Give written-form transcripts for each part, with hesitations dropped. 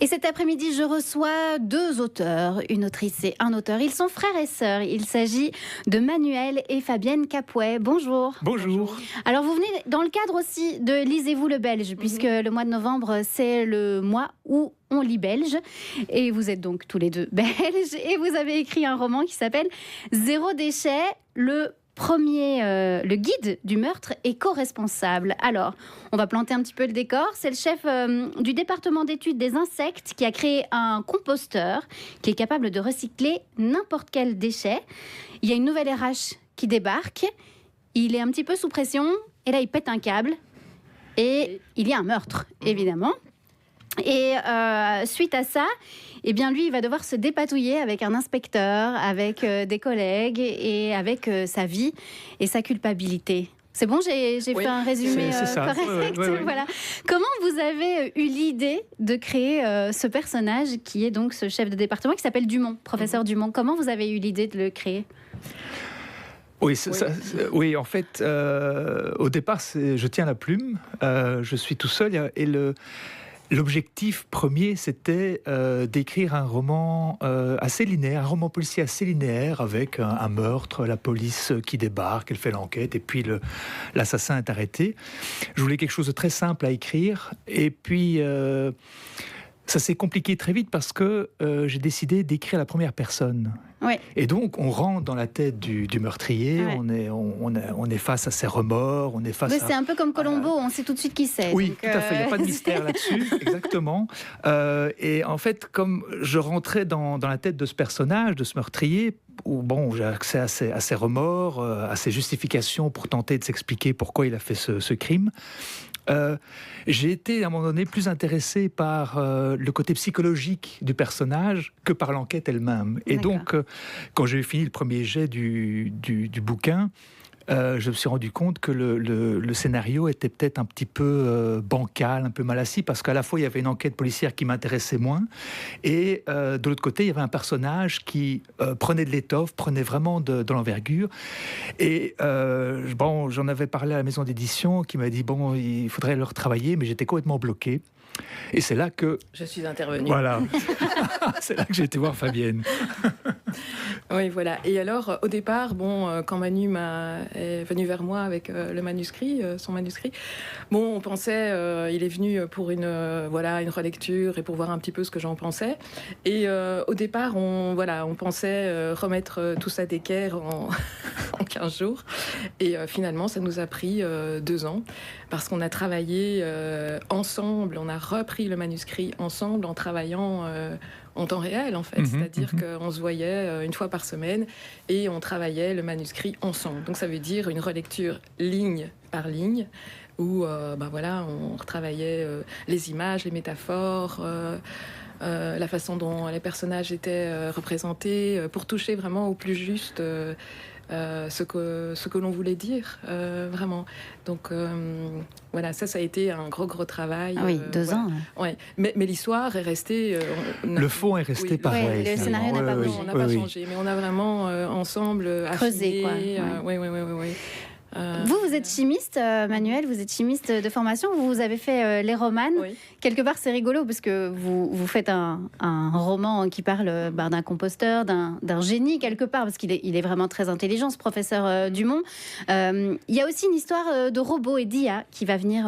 Et cet après-midi, je reçois 2 auteurs, une autrice et un auteur. Ils sont frères et sœurs. Il s'agit de Manuel et Fabienne Capouet. Bonjour. Bonjour. Alors, vous venez dans le cadre aussi de Lisez-vous le Belge, puisque le mois de novembre, c'est le mois où on lit belge. Et vous êtes donc tous les deux belges. Et vous avez écrit un roman qui s'appelle Zéro déchet, le guide du meurtre éco-responsable. Alors, on va planter un petit peu le décor. C'est le chef du département d'études des insectes qui a créé un composteur qui est capable de recycler n'importe quel déchet. Il y a une nouvelle RH qui débarque. Il est un petit peu sous pression. Et là, il pète un câble. Et il y a un meurtre, évidemment. Et suite à ça, eh bien lui, il va devoir se dépatouiller avec un inspecteur, avec des collègues et avec sa vie et sa culpabilité. C'est bon, j'ai fait un résumé correct. Ouais. Voilà. Comment vous avez eu l'idée de créer ce personnage qui est donc ce chef de département qui s'appelle Dumont, professeur Dumont? Comment vous avez eu l'idée de le créer? Oui, en fait, au départ, je tiens la plume, je suis tout seul et l'objectif premier, c'était d'écrire un roman assez linéaire, un roman policier assez linéaire, avec un meurtre, la police qui débarque, elle fait l'enquête, et puis l'assassin est arrêté. Je voulais quelque chose de très simple à écrire, et puis ça s'est compliqué très vite parce que j'ai décidé d'écrire la première personne. Ouais. Et donc, on rentre dans la tête du meurtrier, Ouais. on est face à ses remords, on est face C'est un peu comme Colombo, on sait tout de suite qui c'est. Oui, donc, tout à fait, il n'y a pas de mystère là-dessus, exactement. Et en fait, comme je rentrais dans la tête de ce personnage, de ce meurtrier, où j'ai accès à ses remords, à ses justifications pour tenter de s'expliquer pourquoi il a fait ce crime, j'ai été à un moment donné plus intéressé par le côté psychologique du personnage que par l'enquête elle-même. Et donc, quand j'ai fini le premier jet du bouquin, je me suis rendu compte que le scénario était peut-être un petit peu bancal, un peu mal assis, parce qu'à la fois il y avait une enquête policière qui m'intéressait moins, et de l'autre côté il y avait un personnage qui prenait de l'étoffe, prenait vraiment de l'envergure. Et j'en avais parlé à la maison d'édition qui m'a dit il faudrait le retravailler, mais j'étais complètement bloqué. Et c'est là que je suis intervenue. Voilà, c'est là que j'ai été voir Fabienne. Oui, voilà. Et alors, au départ, quand Manu est venu vers moi avec le manuscrit, son manuscrit, on pensait, il est venu pour une relecture et pour voir un petit peu ce que j'en pensais. Et au départ, on pensait remettre tout ça d'équerre en 15 jours. Et finalement, ça nous a pris 2 ans parce qu'on a travaillé ensemble, on a repris le manuscrit ensemble en travaillant en temps réel, en fait. C'est-à-dire qu'on se voyait une fois par semaine et on travaillait le manuscrit ensemble. Donc ça veut dire une relecture ligne par ligne où on retravaillait les images, les métaphores, la façon dont les personnages étaient représentés pour toucher vraiment au plus juste ce que l'on voulait dire, vraiment. Donc ça a été un gros travail. Ah oui, 2 ans. Ouais. Mais l'histoire est restée... le fond est resté pareil. Le scénario n'a pas bougé. On n'a pas changé, mais on a vraiment ensemble creusé, affiné. quoi. Oui. Vous êtes chimiste, Manuel, vous êtes chimiste de formation, vous avez fait les romanes. Oui. Quelque part, c'est rigolo parce que vous faites un roman qui parle d'un composteur, d'un génie quelque part, parce qu'il est vraiment très intelligent, ce professeur Dumont. Il y a aussi une histoire de robot et d'IA qui va venir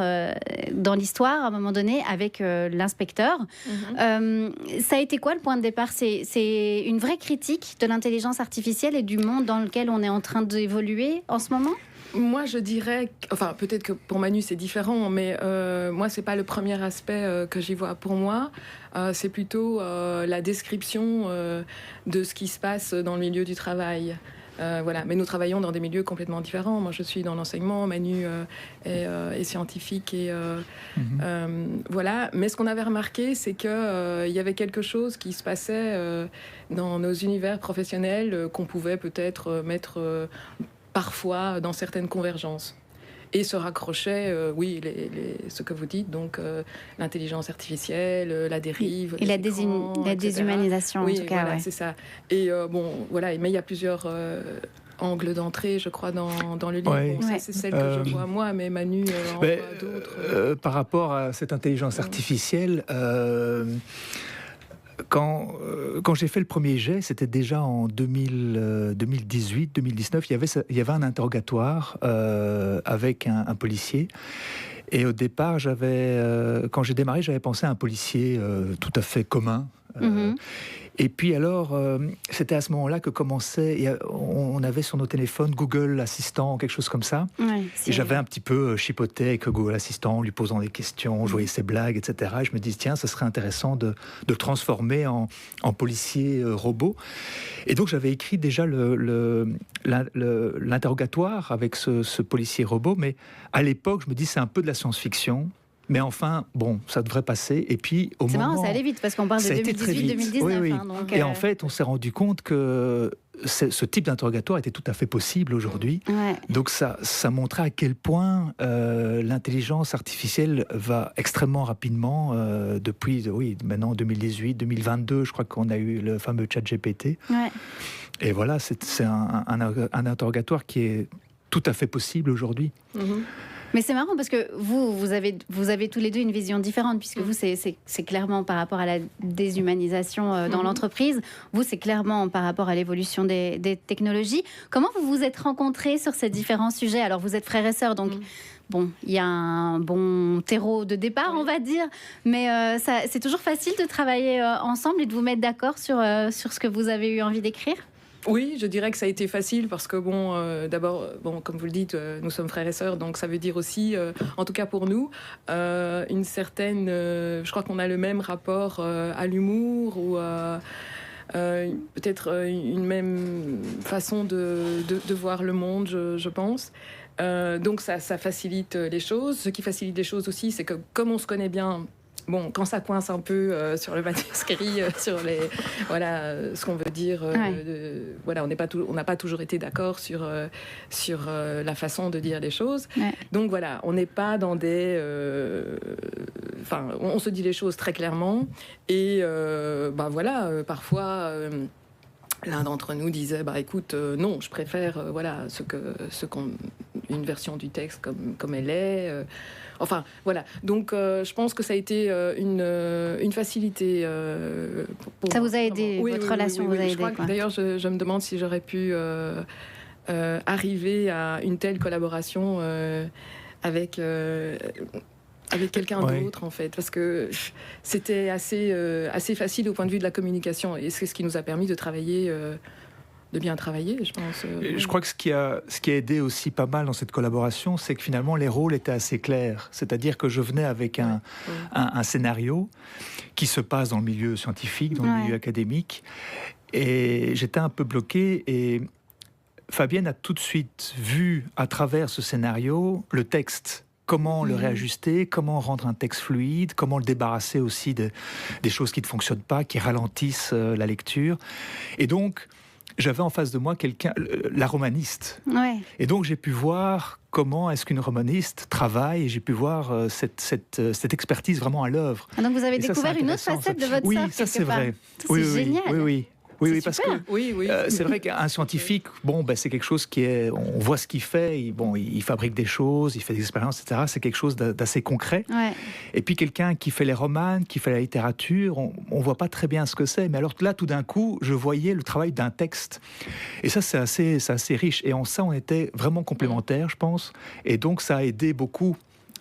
dans l'histoire à un moment donné avec l'inspecteur. Ça a été quoi le point de départ? C'est une vraie critique de l'intelligence artificielle et du monde dans lequel on est en train d'évoluer en ce moment? Moi, je dirais... peut-être que pour Manu, c'est différent, mais moi, c'est pas le premier aspect que j'y vois. Pour moi, c'est plutôt la description de ce qui se passe dans le milieu du travail. Mais nous travaillons dans des milieux complètement différents. Moi, je suis dans l'enseignement, Manu est scientifique. Mais ce qu'on avait remarqué, c'est qu'il y avait quelque chose qui se passait dans nos univers professionnels qu'on pouvait peut-être mettre... parfois dans certaines convergences. Et se raccrochait, ce que vous dites, donc l'intelligence artificielle, la dérive, et la etc. déshumanisation, en tout cas. Voilà, c'est ça. Et mais il y a plusieurs angles d'entrée, je crois, dans le livre. Ouais. Ça, c'est celle que je vois moi, mais Manu en voit d'autres. Par rapport à cette intelligence artificielle, quand j'ai fait le premier jet, c'était déjà en 2018-2019, il y avait un interrogatoire avec un policier. Et au départ, quand j'ai démarré, j'avais pensé à un policier tout à fait commun. Et puis alors, c'était à ce moment-là que on avait sur nos téléphones Google Assistant, quelque chose comme ça. Et j'avais un petit peu chipoté avec Google Assistant, en lui posant des questions, je voyais ses blagues, etc. Et je me dis, tiens, ce serait intéressant de le transformer en policier robot. Et donc, j'avais écrit déjà l'interrogatoire avec ce policier robot. Mais à l'époque, je me dis, c'est un peu de la science-fiction. Mais enfin, bon, ça devrait passer. Et puis, c'est marrant, ça allait vite, parce qu'on parle de 2018-2019. Oui. Hein, donc, et en fait, on s'est rendu compte que ce type d'interrogatoire était tout à fait possible aujourd'hui. Donc ça montrait à quel point l'intelligence artificielle va extrêmement rapidement depuis, maintenant 2018, 2022, je crois qu'on a eu le fameux ChatGPT. Et voilà, c'est un interrogatoire qui est tout à fait possible aujourd'hui. Mais c'est marrant parce que vous avez tous les deux une vision différente, puisque vous, c'est clairement par rapport à la déshumanisation dans l'entreprise. Vous, c'est clairement par rapport à l'évolution des technologies. Comment vous vous êtes rencontrés sur ces différents sujets? Alors, vous êtes frères et sœurs, donc... Bon, il y a un bon terreau de départ, on va dire, mais c'est toujours facile de travailler ensemble et de vous mettre d'accord sur ce que vous avez eu envie d'écrire? Oui, je dirais que ça a été facile parce que, d'abord, comme vous le dites, nous sommes frères et sœurs, donc ça veut dire aussi, en tout cas pour nous, une certaine... je crois qu'on a le même rapport à l'humour ou peut-être une même façon de voir le monde, je pense. Donc ça facilite les choses. Ce qui facilite les choses aussi, c'est que comme on se connaît bien... Bon, quand ça coince un peu sur le manuscrit, sur ce qu'on veut dire, on n'a pas toujours été d'accord sur la façon de dire les choses. Donc voilà, on n'est pas dans des... on se dit les choses très clairement. Et parfois... l'un d'entre nous disait, écoute, non, je préfère une version du texte comme elle est. Enfin, voilà. Donc, je pense que ça a été une facilité pour ça moi. Vous a aidé, votre relation vous a aidé. D'ailleurs, je me demande si j'aurais pu arriver à une telle collaboration avec quelqu'un d'autre, en fait, parce que c'était assez facile au point de vue de la communication, et c'est ce qui nous a permis de travailler, de bien travailler, je pense. Je crois que ce qui a aidé aussi pas mal dans cette collaboration, c'est que finalement les rôles étaient assez clairs, c'est-à-dire que je venais avec un scénario qui se passe dans le milieu scientifique, dans le milieu académique, et j'étais un peu bloqué, et Fabienne a tout de suite vu à travers ce scénario le texte. Comment le réajuster, comment rendre un texte fluide, comment le débarrasser aussi des choses qui ne fonctionnent pas, qui ralentissent la lecture. Et donc, j'avais en face de moi la romaniste. Et donc, j'ai pu voir comment est-ce qu'une romaniste travaille, et j'ai pu voir cette expertise vraiment à l'œuvre. Donc, vous avez découvert une autre facette de votre sœur. Oui, ça c'est vrai. C'est génial. Oui, parce que c'est vrai qu'un scientifique, c'est quelque chose on voit ce qu'il fait, il fabrique des choses, il fait des expériences, etc. C'est quelque chose d'assez concret. Et puis quelqu'un qui fait les romans, qui fait la littérature, on voit pas très bien ce que c'est. Mais alors là, tout d'un coup, je voyais le travail d'un texte. Et ça, c'est assez riche. Et en ça, on était vraiment complémentaires, je pense. Et donc, ça a aidé beaucoup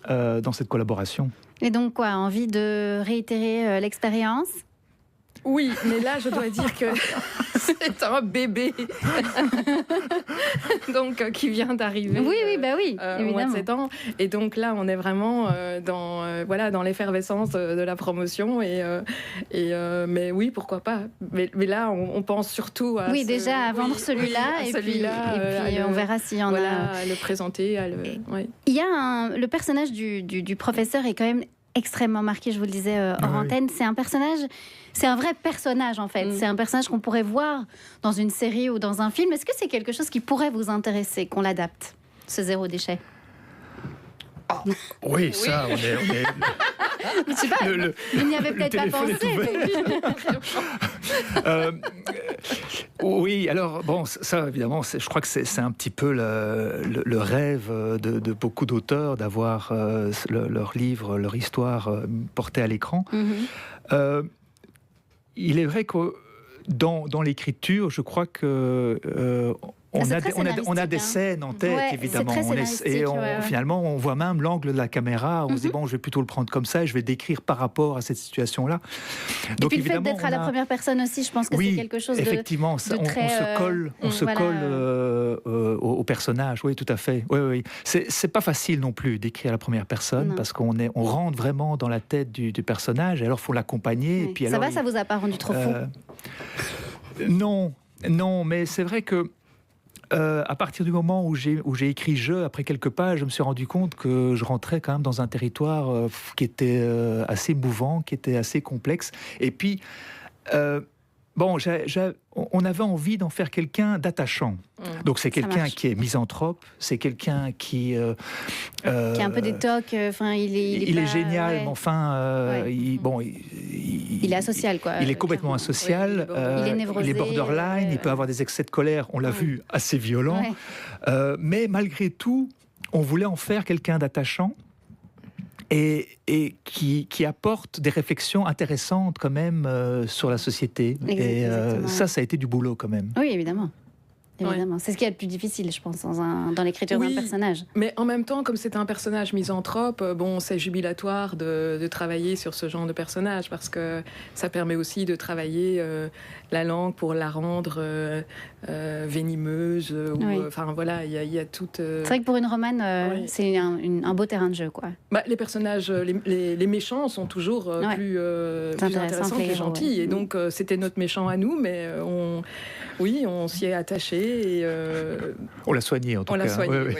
dans cette collaboration. Et donc quoi, envie de réitérer l'expérience ? Oui, mais là, je dois dire que c'est un bébé donc qui vient d'arriver. Oui, évidemment. Au mois de 7 ans. Et donc là, on est vraiment dans l'effervescence de la promotion. Mais oui, pourquoi pas. Mais là, on pense surtout à... Oui, déjà à vendre celui-là. Et puis on verra s'il y en a... à le présenter. Il y a le personnage du professeur est quand même extrêmement marqué, je vous le disais hors antenne. C'est un personnage... C'est un vrai personnage, en fait. C'est un personnage qu'on pourrait voir dans une série ou dans un film. Est-ce que c'est quelque chose qui pourrait vous intéresser, qu'on l'adapte, ce Zéro Déchet ? Oui, ça, on est... Je sais pas, il n'y avait peut-être pas pensé. Oui, alors, ça, évidemment, je crois que c'est un petit peu le rêve de beaucoup d'auteurs d'avoir leur livre, leur histoire portée à l'écran. il est vrai que dans l'écriture, je crois que on a des scènes en tête, évidemment. Finalement, on voit même l'angle de la caméra. On se dit, bon, je vais plutôt le prendre comme ça et je vais décrire par rapport à cette situation-là. Donc, et puis le fait d'être à la première personne aussi, je pense que c'est quelque chose effectivement, de très... on se colle au personnage. Oui, tout à fait. Oui. C'est pas facile non plus d'écrire à la première personne parce qu'on rentre vraiment dans la tête du personnage et alors il faut l'accompagner. Oui. Et puis, ça vous a pas rendu trop fou? Non, mais c'est vrai que à partir du moment où j'ai écrit « Je », après quelques pages, je me suis rendu compte que je rentrais quand même dans un territoire qui était assez mouvant, qui était assez complexe. Et puis, on avait envie d'en faire quelqu'un d'attachant. Donc c'est quelqu'un qui est misanthrope, c'est quelqu'un qui a un peu des tocs. Il est génial, mais enfin, il est asocial, quoi. Il est complètement asocial. Il est névrosé. Il est borderline. Il peut avoir des excès de colère. On l'a vu, assez violent. Mais malgré tout, on voulait en faire quelqu'un d'attachant. Et qui apporte des réflections intéressantes quand même sur la société. Exactement. Et ça a été du boulot quand même. Oui, évidemment. C'est ce qui est le plus difficile, je pense, dans l'écriture d'un personnage. Mais en même temps, comme c'est un personnage misanthrope, c'est jubilatoire de travailler sur ce genre de personnage parce que ça permet aussi de travailler la langue pour la rendre venimeuse. Enfin voilà, il y a toute. C'est vrai que pour une romane, c'est un beau terrain de jeu, quoi. Les personnages, les méchants sont toujours plus intéressants que les gentils, et donc c'était notre méchant à nous, mais on s'y est attaché. Et on l'a soigné en tout cas. On l'a soigné, oui.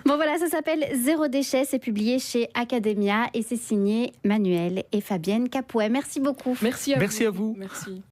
Bon voilà, ça s'appelle Zéro déchet, c'est publié chez Academia et c'est signé Manuel et Fabienne Capouet. Merci beaucoup. Merci à vous. Merci.